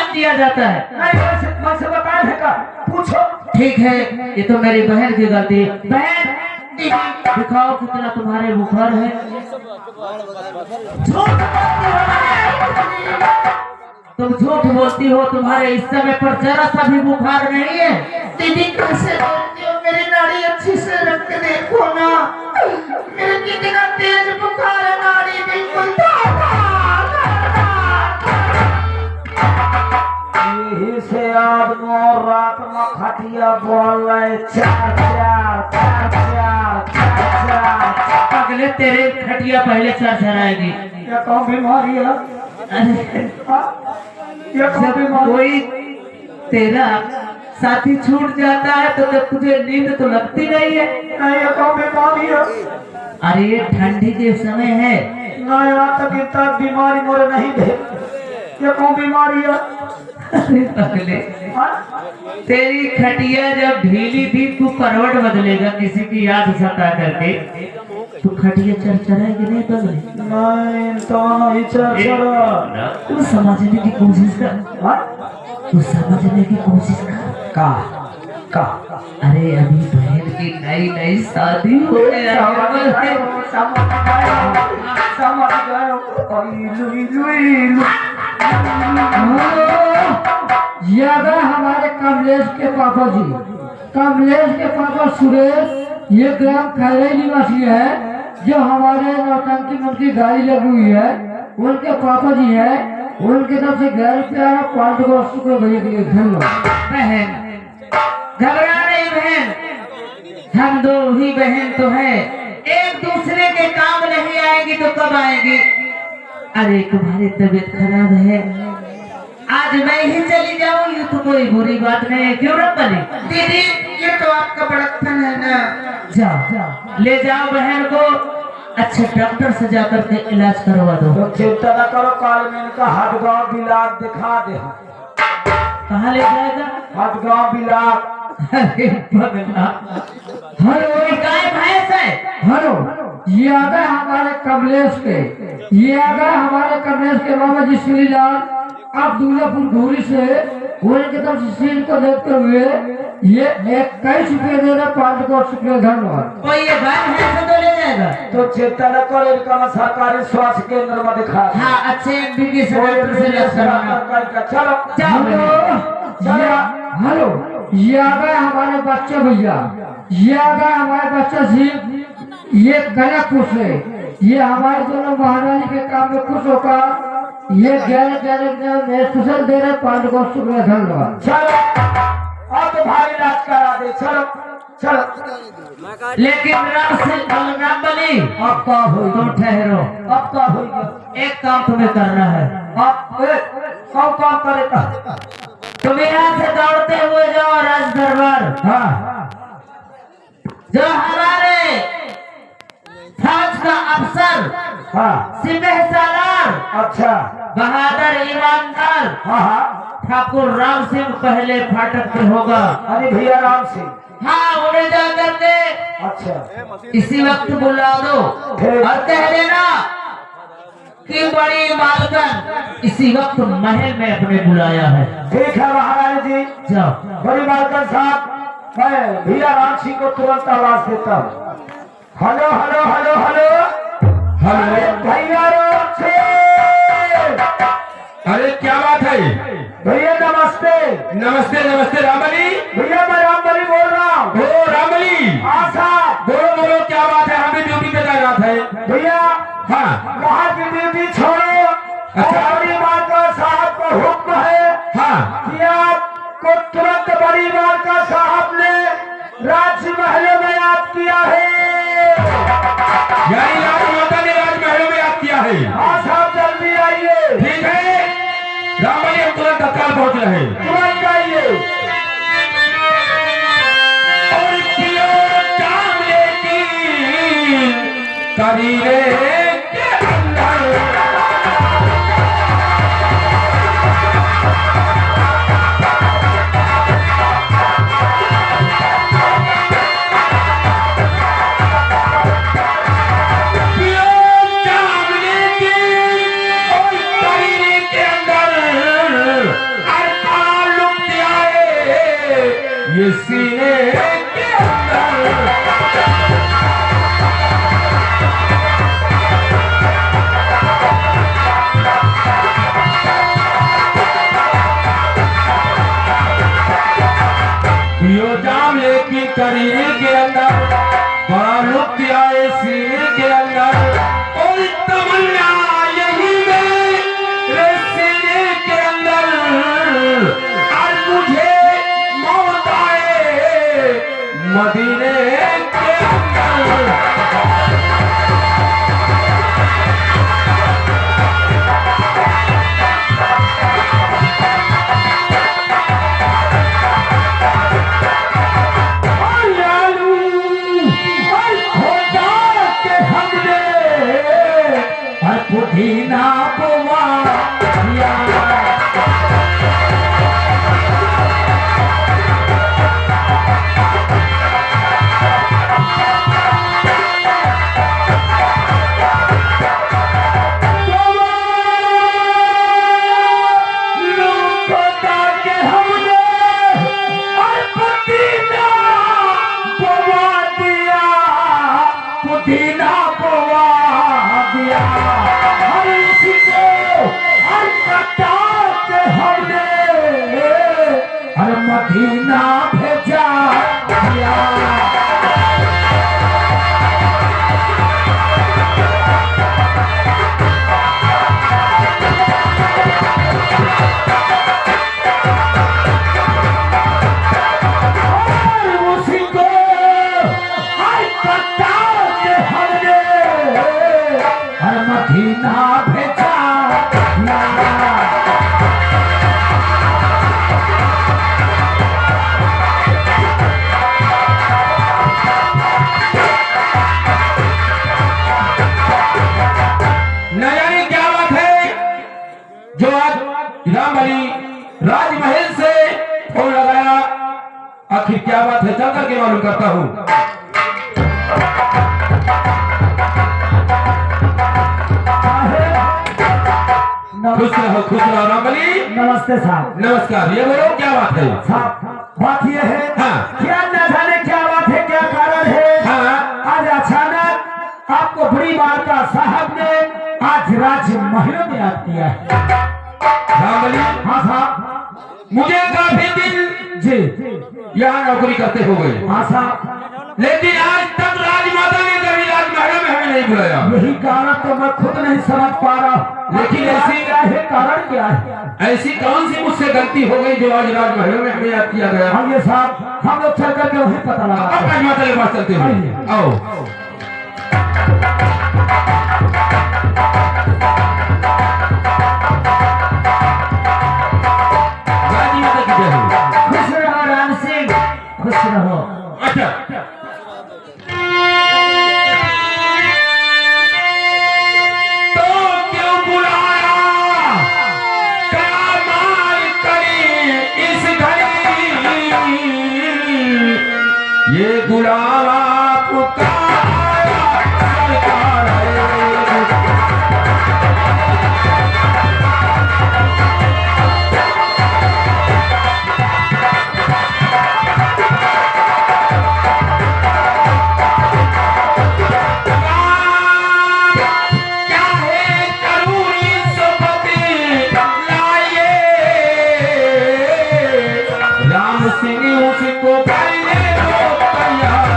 इज्जत दिया जाता है। नहीं मुझसे बताया है का पूछो। ठीक है, ये तो मेरी बहन की गलती है। बहन दिखाओ कितना तुम्हारे बुखार है। तुम झूठ बोलती हो, तुम्हारे इस समय पर जरा सा भी बुखार नहीं है। दीदी कैसे बोलती हो, मेरी नाड़ी अच्छी से रख के देखो ना, मेरे कितना तेज बुखार है, नाड़ी बिल्कुल यही से आदमी रात में खटिया बोल रहे चार चार चार चार चार चार। अगले तेरे खटिया पहले चरचराएगी। क्या कौन बीमारी है? ये कौन जब बीमारी? कोई तेरा साथी छूट जाता है तो जब तुझे नींद तो लगती नहीं है। नहीं ये कौन बीमारी है? अरे ये ठंडी के समय है। नहीं रात तक इतना बीमारी मोरे नहीं थे। ये कौन बीमारी है? अरे अगले तेरी खटिया जब ढीली थी तू करवट बदलेगा किसी की याद सता करके, तू खटिया चरचराएगी नहीं बदले। नहीं तो नहीं चल तू समझने की कोशिश कर, तू समझने की कोशिश कर। का अरे अभी बहन की नई नई शादी हो याद है हमारे कमलेश के पापा जी, कमलेश के पापा सुरेश, ये ग्राम खैरे निवासी है, जो हमारे नौटंकी मन की गाड़ी लगी हुई है, उनके पापा जी है, उनके तरफ से 11 रुपया 5 शुक्र भैया के लिए धन्यवाद। बहन घबरा नहीं बहन, हम दो ही बहन तो है, एक दूसरे के काम नहीं आएगी तो कब आएगी। अरे तुम्हारी तबीयत खराब है, आज मैं ही चली जाऊं, ये तो कोई बुरी बात नहीं है। क्यों रब बनी दीदी ये तो आपका बड़प्पन है ना। जाओ ले जाओ बहन को अच्छे डॉक्टर से जाकर के इलाज करवा दो। तो चिंता न करो, काल में इनका हदगांव बिलाट दिखा दे। कहाँ ले जाएगा? हदगांव बिलाट। अरे पगला, हेलो गाय भैंस है। हेलो, ये आ गए हमारे कमलेश के, ये आ गए हमारे कमलेश के बाबा जी श्रीलाल, आप दूल्हापुर घोरी से उनके तरफ से सील को देखते हुए ये 21 रुपये दे रहे, 5 शुक्रिया धन्यवाद। कोई ये गाय भैंस तो ले जाएगा। तो चिंता न करो, इनका मैं सरकारी स्वास्थ्य केंद्र में दिखा। हाँ अच्छे एमबीबीएस डॉक्टर से इलाज करवाना। चलो हेलो, ये आ गए हमारे बच्चे भैया, ये आ गए हमारे बच्चे सिर्फ ये गला खुश है, ये हमारे दोनों महारानी के काम में खुश होकर ये 11 स्पेशल दे रहे, 5 शुक्रिया धन्यवाद। चलो अब तो भाई इलाज करा दे। चलो चलो, लेकिन राम बनी अब का हो, तुम ठहरो, अब का हो, एक काम तुम्हें करना है। अब कौन काम करेगा? तुम यहाँ से दौड़ते हुए जाओ राज दरबार। हाँ जो हमारे फौज का अफसर हाँ सिपाही सालार अच्छा बहादुर ईमानदार हाँ हाँ ठाकुर राम सिंह पहले फाटक पे होगा। अरे भैया राम सिंह, हाँ उन्हें जाकर के अच्छा इसी वक्त बुला दो और कह देना कि बड़ी मालकन इसी वक्त महल में अपने बुलाया है। ठीक है महाराज जी, जाओ। बड़ी मालकन साहब, मैं भैया राम सिंह को तुरंत आवाज देता हूँ। Hello hello hello hello hello भैया राम सिंह। अरे क्या बात है भैया नमस्ते। नमस्ते नमस्ते रामबली। भैया मैं रामबली बोल रहा हूँ। ओ रामबली, आशा बोलो बोलो क्या बात है, हम भी ड्यूटी पे तैनात है। भैया हाँ वहाँ की ड्यूटी छोड़ो, अच्छा। बड़ी मालकन साहब का हुक्म है हाँ कि आपको तुरंत बड़ी मालकन साहब ने राज्य महलों में याद किया है। यानी राजमाता ने राजमहलों में याद किया है। हाँ साहब जल्दी आइए। ठीक है रामबली, हम तुरंत तत्काल पहुंच रहे हैं। तुरंत आइए। और कियो चावले की करीरे के अंदर सीने के अंदर यो जाम लेकिन करीने के अंदर बड़ा लुत्फ आए सीने के अंदर और तमन्ना यही मेरे सीने के अंदर आज मुझे मौत आए मदीने के अंदर। पुदीना बुआ पुदीना बुआ दिया हर उसी को हर कटा के हमने हर मदीना भेजा दिया। मदीना भेजा न जाने क्या बात है जो आज राम अली राजमहल से फोन लगाया, आखिर क्या बात है चल करके मालूम करता हूँ। खुश रहो राम अली। नमस्ते साहब। नमस्कार। ये बोलो क्या बात है साहब? बात ये है हाँ। क्या न जाने क्या बात है, क्या कारण है। हाँ। आज अचानक आपको बड़ी वार्ता साहब ने आज राजमहल में याद किया है। राम अली। हाँ साहब। मुझे काफी दिन जी यहाँ नौकरी करते हो गए। हाँ साहब। लेकिन आज तक राजमाता ने कभी राजमहल में हमें नहीं बुलाया। यही कारण तो मैं खुद नहीं समझ पा रहा। लेकिन ऐसी क्या है, कारण क्या है? ऐसी कौन सी मुझसे गलती हो गई जो आज राजमहल में हमें याद किया गया? हाँ ये साहब, हम लोग चल करके वही पता लगा। अब राजमाता के पास चलते हैं। आओ। राजमाता की जय हो। खुश रहो राम सिंह, खुश रहो। अच्छा तो क्यों बुलाया, क्या माल करी इस घड़ी, ये बुलावा पुकारा सरकार है। उसको पहले तो तैयार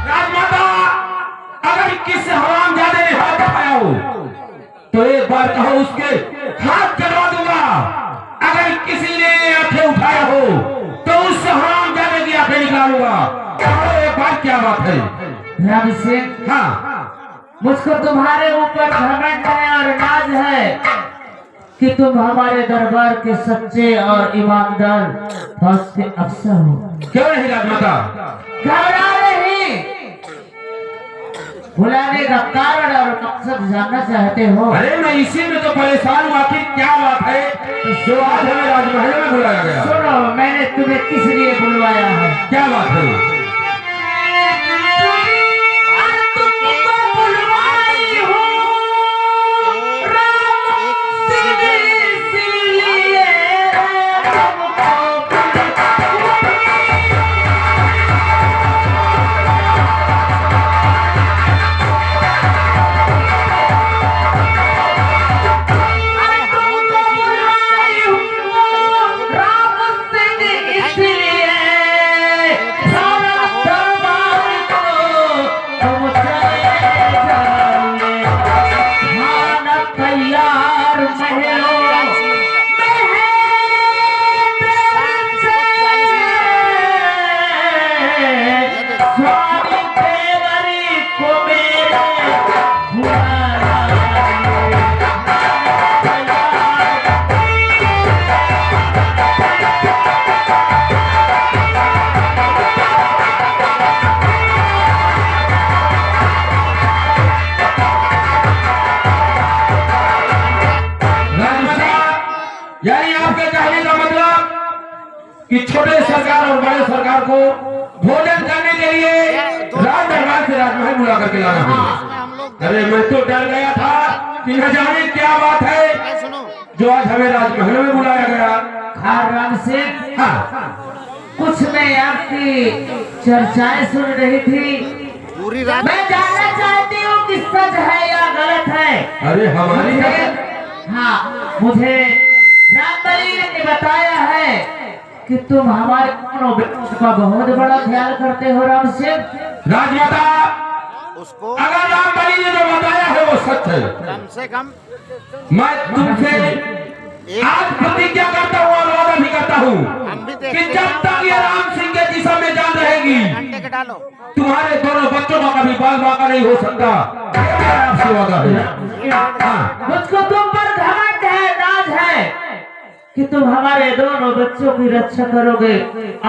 राजमाता, अगर किसी हरामजादे ने हाथ उठाया हो तो एक बार कहो उसके हाथ चलवा दूंगा। अगर किसी ने आंखें उठाया हो तो उस हरामजादे की आंखें निकालूंगा। एक बात क्या बात है राम सिंह? हाँ। मुझको तुम्हारे ऊपर घमंड है और नाज है कि तुम हमारे दरबार के सच्चे और ईमानदार फौज के अफसर हो। क्यों नहीं राजमाता? घबरा नहीं, बुलाने का कारण और मकसद जानना चाहते हो? अरे मैं इसी में तो परेशान हूँ, आखिर क्या बात है जो आज हमें राजमहल में बुलाया गया? सुनो, मैंने तुम्हें किस लिए बुलवाया है? क्या बात है? आपके कहने का मतलब कि छोटे सरकार और बड़े सरकार को भोजन करने के लिए राज दरबार से राजमहल बुला करके लाना है। अरे मैं तो डर गया था कि न जाने क्या बात है जो आज हमें राजमहल में बुलाया गया। राम सिंह, हाँ, कुछ मैं आपकी चर्चाएं सुन रही थी, पूरी रात मैं जानना चाहती हूँ कि सच है या गलत है। अरे हमारी मुझे रामबली ने बताया है कि तुम हमारे दोनों बेटों का बहुत बड़ा ख्याल करते हो राम सिंह। राजमाता, उसको अगर रामबली ने जो बताया है वो सच है, कम से कम मैं तुमसे आज प्रतिज्ञा करता हूँ और वादा भी करता हूँ हम भी कि देखते जब तक ये राम सिंह के जिस्म में जान रहेगी घंटे के डालो। तुम्हारे दोनों बच्चों का कभी बाल बाका नहीं हो सकता। मेरा आपसे वादा है। हाँ, मुझको तुम पर घमंड है, नाज है कि तुम हमारे दोनों बच्चों की रक्षा करोगे।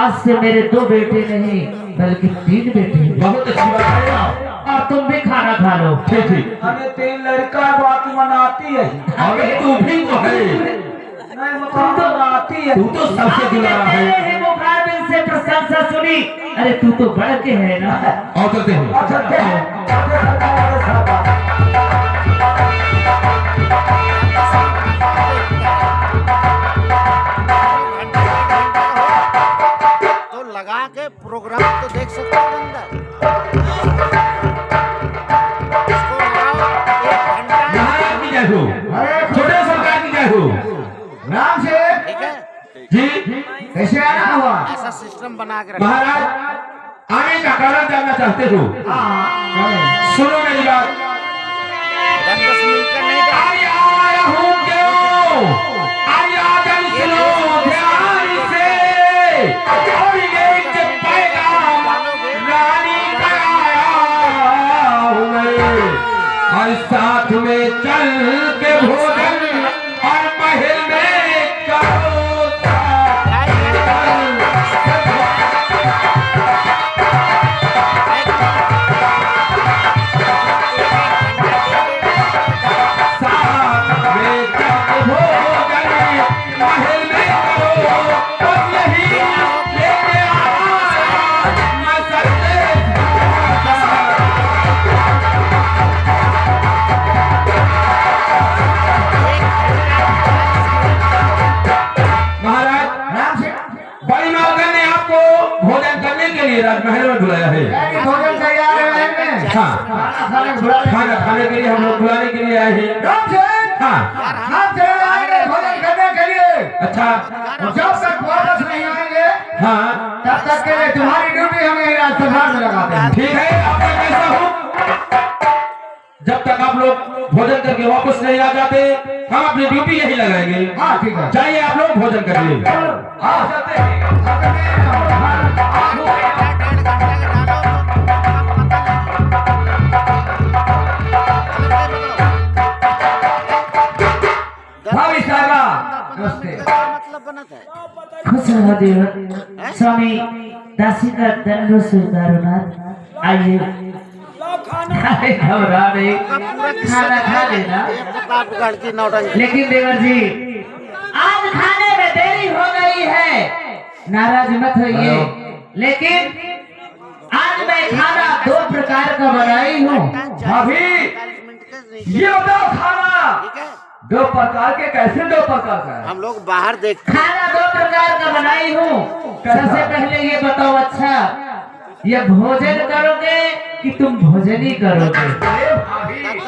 आज से मेरे 2 बेटे नहीं बल्कि 3 बेटे हैं। बहुत अच्छी बात है। और तुम भी खाना खा लो। ठीक ठीक। हमें 3 लड़का बात मनाती है, अबे तू भी तो है, नहीं तो आती है। तू तो सबसे दुलारा तेरे है। ही मुखारबिन से प्रशंसा सुनी। अरे तू तो बढ़ के है ना। और करते हैं। तो लगा के प्रोग्राम तो देख सकते हो बंदा। इसको लगाओ 1 घंटा, महाराज की जय हो, छोटे सरकार की जय हो। राम से ठीक है। जी कैसे आना हुआ? ऐसा सिस्टम बना के रखो। महाराज, आने का कारण जानना चाहते हो? सुनो मेरी बात। 10 मिलकर नहीं जा। आया हूँ क्यों? आया जन सुनो ध्यान से, और ये पैगाम रानी का आया हूँ मैं। और साथ में चल के भोजन और महल में करो साथ में चल भोजन महल में करो। और यही लेके आया मैं संदेश। महाराज, राम से बड़ी मालकिन ने आपको भोजन करने के लिए राजमहल में बुलाया है। भोजन तैयार है में। हाँ, खाना बुला ले। खाना खाने के लिए हम लोग बुलाने के लिए आए हैं। राम से हाँ, राम से आएंगे भोजन करने के लिए। अच्छा, जब तक वापस नहीं आएंगे हाँ तब तक के लिए तुम्हारी ड्यूटी हम यही राजसभा में लगाते हैं। ठीक है। आपका कैसा हो, जब तक आप लोग भोजन करके वापस नहीं आ जाते हम अपनी ड्यूटी यही लगाएंगे। हाँ ठीक है। जाइए आप लोग भोजन करिए। हाँ चलते हैं। भाभी साहबा नमस्ते। मतलब बनता है। खुश रहो देवर। स्वामी दासी का दंड स्वीकारो नाथ। आइए, अरे घबरा नहीं, खाना खा लेना। प्रतापगढ़ की नौटंकी। लेकिन देवर जी, आज खाने में देरी हो गई है, नाराज मत होइए। लेकिन आज मैं खाना 2 प्रकार का बनाई हूँ। भाभी ये बताओ खाना ठीक है। 2 प्रकार के कैसे 2 प्रकार का है? हम लोग बाहर देखते खाना 2 प्रकार का बनाई हूँ। सबसे पहले ये बताओ, अच्छा ये भोजन करोगे कि तुम भोजन ही करोगे?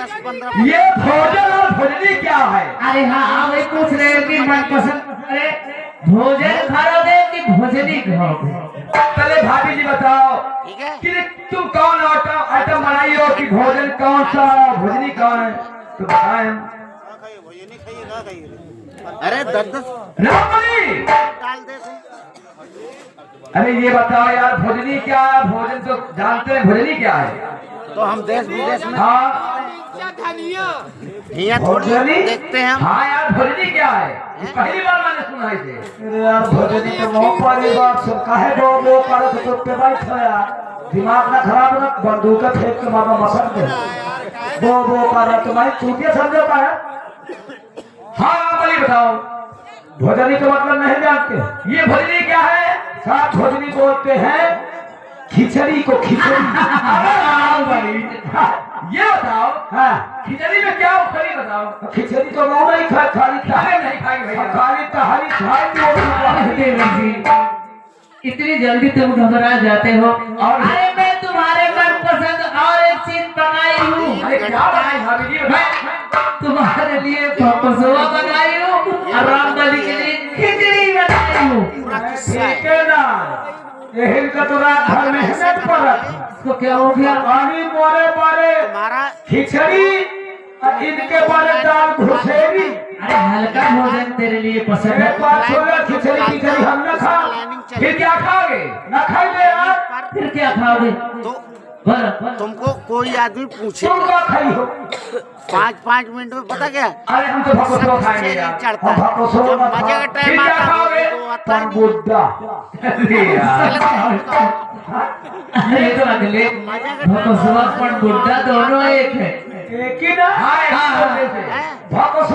10-15 ये भोजन और भोजनी क्या है? अरे हाँ, वही पूछ रहे हो कि मनपसंद करे भोजन करोगे कि भोजन ही करोगे? पहले भाभी जी बताओ ठीक है। कि तुम कौन आइटम बनाई हो कि भोजन कौन सा भोजनी कौन है तो बताएं। अरे 10 रामबली, डाल दे तू। अरे ये बताओ यार भोजनी क्या है? भोजन तो जानते हैं भोजनी क्या है। तो हम देश विदेश में हाँ हिया थोड़ी भोजनी देखते हैं हम। हाँ यार भोजनी क्या है? पहली बार मैंने सुना है इसे। अरे यार भोजनी तो बहुत पहली बार सुन काहे वो करत तो पे बैठ यार दिमाग ना खराब ना बंदूक फेंक के मामा मसल दे वो करत मैं चूतिया समझो का है। हाँ रामबली बताओ। भोजनी का मतलब नहीं जानते? ये भोजनी क्या है? साथ भोजनी बोलते हैं खिचड़ी को खिचड़ी। आओ भाई, ये बताओ हाँ, खिचड़ी में क्या खरी बताओ। खिचड़ी तो वो नहीं खा खाली अरे नहीं खाएंगे भैया। खाली तहारी खाई देवर जी, इतनी जल्दी तुम घबरा जाते हो। और अरे मैं तुम्हारे मनपसंद और एक चीज बनाई हूँ। अरे क्या बनाई भाभी जी? मैं तुम्हारे लिए पसुआ बनाई हूँ और रामबली के लिए खिचड़ी बनाई हूँ। पूरा किस्सा ठीक है। है ना, यही का तो रात भर मेहनत पड़त। इसको क्या हो गया? पानी मोरे बारे हमारा खिचड़ी और इनके बारे दाल घुसेरी। अरे हल्का भोजन तेरे लिए पसंद है। एक बात छोड़ा, खिचड़ी खिचड़ी हम न खा, प्लानिंग चल फिर क्या खाओगे? न खाइए यार। पर फिर क्या खाओगे? तो बोलो। तुमको कोई आदमी तुम पूछेगा क्या खाई हो? 5-5 मिनट में पता क्या अरे हम तो भगवत खाएंगे सबसे यार। चढ़ता है। हम भगवत जब मत मजे का खाओ। टाइम फिर क्या आता खाओगे? है तो आता पर नहीं। बुद्धा अरे यार, अरे तो अगले भगसवा पण बुड्ढा दोनों एक है। एक ही ना। हाँ, हाँ, हाँ। हाँ, हैं? भगवत